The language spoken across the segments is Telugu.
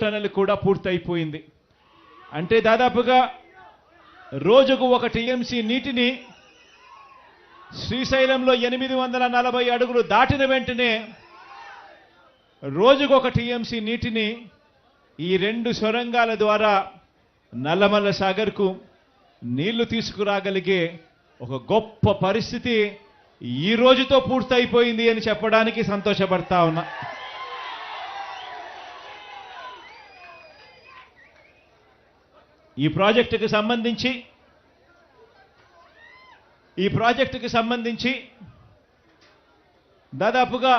టనల్ కూడా పూర్తయిపోయింది. అంటే దాదాపుగా రోజుకు 1 టీఎంసీ నీటిని శ్రీశైలంలో 840 అడుగులు దాటిన వెంటనే రోజుకు 1 టీఎంసీ నీటిని ఈ 2 సొరంగాల ద్వారా నల్లమల్ల సాగర్కు నీళ్లు తీసుకురాగలిగే ఒక గొప్ప పరిస్థితి ఈ రోజుతో పూర్తయిపోయింది అని చెప్పడానికి సంతోషపడతా ఉన్నా. ఈ ప్రాజెక్టుకి సంబంధించి దాదాపుగా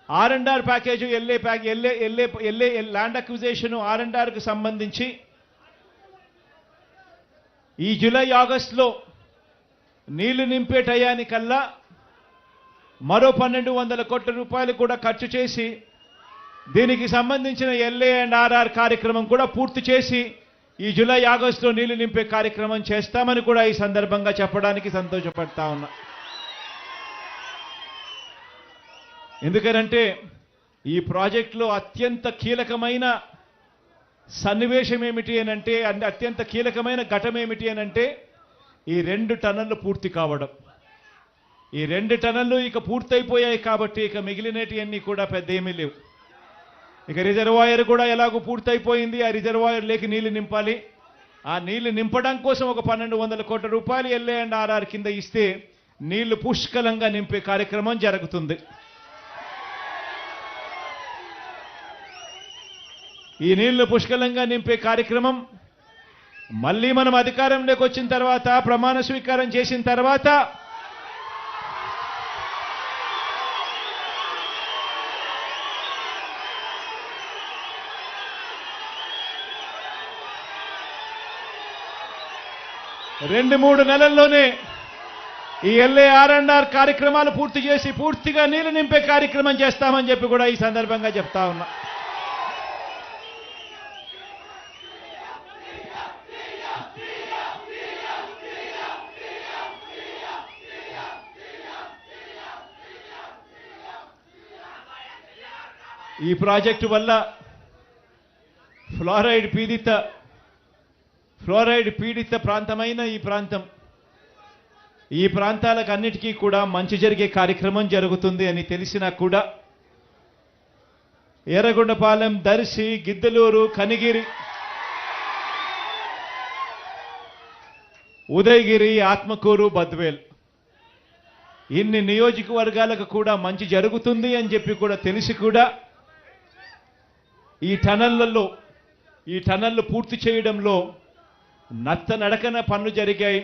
R&R package LA land acquisition R&Rకి సంబంధించి ఈ జూలై ఆగస్టులో నీళ్లు నింపే టయానికల్లా మరో 1200 కోట్ల రూపాయలు కూడా ఖర్చు చేసి దీనికి సంబంధించిన LA&RR కార్యక్రమం కూడా పూర్తి చేసి ఈ జూలై ఆగస్టులో నీళ్లు నింపే కార్యక్రమం చేస్తామని కూడా ఈ సందర్భంగా చెప్పడానికి సంతోషపడతా ఉన్నా. ఎందుకంటే ఈ ప్రాజెక్టులో అత్యంత కీలకమైన సన్నివేశం ఏమిటి అనంటే, అత్యంత కీలకమైన ఘటన ఏమిటి అనంటే ఈ 2 టన్నులు పూర్తి కావడం. ఈ 2 టన్నులు ఇక పూర్తయిపోయాయి కాబట్టి ఇక మిగిలినటివన్నీ కూడా పెద్ద ఏమీ లేవు. ఇక రిజర్వాయర్ కూడా ఎలాగో పూర్తయిపోయింది. ఆ రిజర్వాయర్లోకి నీళ్లు నింపాలి. ఆ నీళ్లు నింపడం కోసం ఒక 1200 కోట్ల రూపాయలు LA&RR కింద ఇస్తే నీళ్లు పుష్కలంగా నింపే కార్యక్రమం జరుగుతుంది. ఈ నీళ్లు పుష్కలంగా నింపే కార్యక్రమం మళ్ళీ మనం అధికారంలోకి వచ్చిన తర్వాత, ప్రమాణ స్వీకారం చేసిన తర్వాత రెండు మూడు నెలల్లోనే ఈ LA&RR కార్యక్రమాలు పూర్తి చేసి పూర్తిగా నీళ్లు నింపే కార్యక్రమం చేస్తామని చెప్పి కూడా ఈ సందర్భంగా చెప్తా ఉన్నా. ఈ ప్రాజెక్టు వల్ల ఫ్లోరైడ్ పీడిత ప్రాంతమైన ఈ ప్రాంతాలకు అన్నిటికీ కూడా మంచి జరిగే కార్యక్రమం జరుగుతుంది అని తెలిసినా కూడా ఎర్రగొండపాలెం, దర్శి, గిద్దలూరు, కనిగిరి, ఉదయగిరి, ఆత్మకూరు, బద్వేల్ ఇన్ని నియోజకవర్గాలకు కూడా మంచి జరుగుతుంది అని చెప్పి కూడా తెలిసి కూడా ఈ టనల్లు పూర్తి చేయడంలో నత్తనడకన పనులు జరిగాయి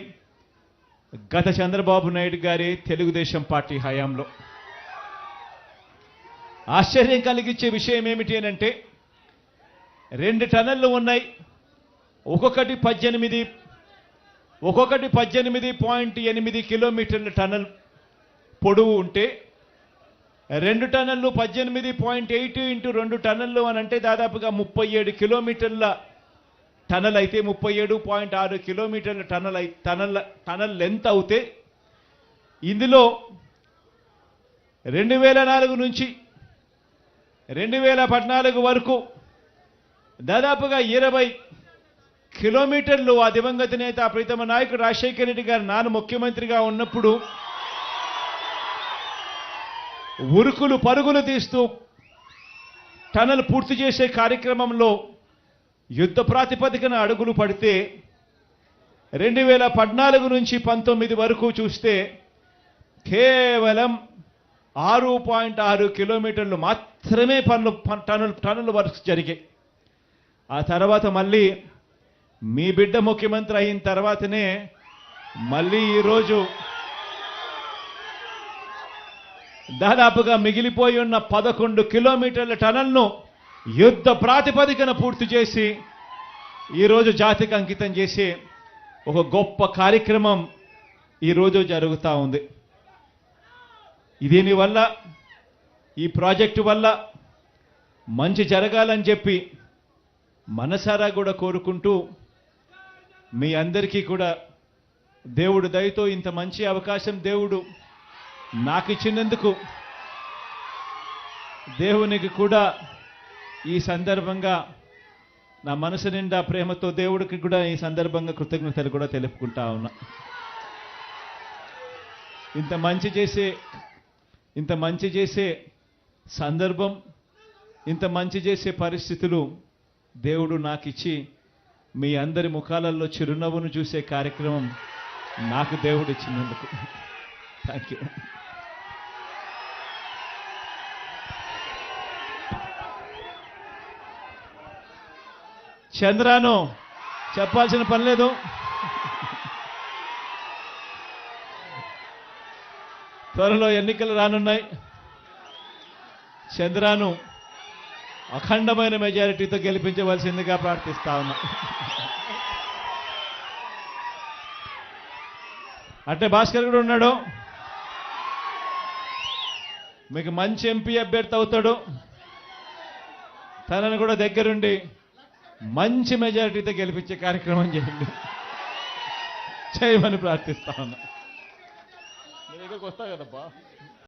గత చంద్రబాబు నాయుడు గారి తెలుగుదేశం పార్టీ హయాంలో. ఆశ్చర్యం కలిగించే విషయం ఏమిటి అనంటే 2 టనల్లు ఉన్నాయి. ఒక్కొక్కటి 18.8 కిలోమీటర్ల టనల్ పొడవు ఉంటే 2 టనల్లు 18.8 ఇంటూ 2 టనల్లు అని అంటే దాదాపుగా 37 కిలోమీటర్ల టనల్ అయితే 37.6 కిలోమీటర్ల టనల్ లెంత్ అవుతే ఇందులో 2004 నుంచి 2014 వరకు దాదాపుగా 20 కిలోమీటర్లు ఆ దివంగత నేత ప్రీతమ నాయకుడు రాజశేఖర రెడ్డి గారు నాన్న ముఖ్యమంత్రిగా ఉన్నప్పుడు ఉరుకులు పరుగులు తీస్తూ టనల్ పూర్తి చేసే కార్యక్రమంలో యుద్ధ ప్రాతిపదికన అడుగులు పడితే 2014 నుంచి 19 వరకు చూస్తే కేవలం 6.6 కిలోమీటర్లు మాత్రమే టనల్ వర్క్స్ జరిగాయి. ఆ తర్వాత మళ్ళీ మీ బిడ్డ ముఖ్యమంత్రి అయిన తర్వాతనే మళ్ళీ ఈరోజు దాదాపుగా మిగిలిపోయి ఉన్న 11 కిలోమీటర్ల టనల్ను యుద్ధ ప్రాతిపదికన పూర్తి చేసి ఈరోజు జాతికి అంకితం చేసి ఒక గొప్ప కార్యక్రమం ఈరోజు జరుగుతూ ఉంది. దీనివల్ల ఈ ప్రాజెక్టు వల్ల మంచి జరగాలని చెప్పి మనసారా కూడా కోరుకుంటూ మీ అందరికీ కూడా దేవుడు దయతో ఇంత మంచి అవకాశం దేవుడు నాకు ఇచ్చినందుకు దేవునికి కూడా ఈ సందర్భంగా నా మనసు నిండా ప్రేమతో దేవుడికి కూడా ఈ సందర్భంగా కృతజ్ఞతలు కూడా తెలుపుకుంటా ఉన్నా. ఇంత మంచి చేసే సందర్భం, ఇంత మంచి చేసే పరిస్థితులు దేవుడు నాకు ఇచ్చి మీ అందరి ముఖాలలో చిరునవ్వును చూసే కార్యక్రమం నాకు దేవుడు ఇచ్చినందుకు థ్యాంక్ యూ. చంద్రాను చెప్పాల్సిన పని లేదు. త్వరలో ఎన్నికలు రానున్నాయి. చంద్రాను అఖండమైన మెజారిటీతో గెలిపించవలసిందిగా ప్రార్థిస్తా ఉన్నా. అంటే భాస్కర్ కూడా ఉన్నాడు, మీకు మంచి ఎంపీ అభ్యర్థి అవుతాడు. తనను కూడా దగ్గరుండి మంచి మెజారిటీతో గెలిపించే కార్యక్రమం చేయండి, చేయమని ప్రార్థిస్తా ఉన్నా. మీ దగ్గరకు వస్తా కదబ్బా.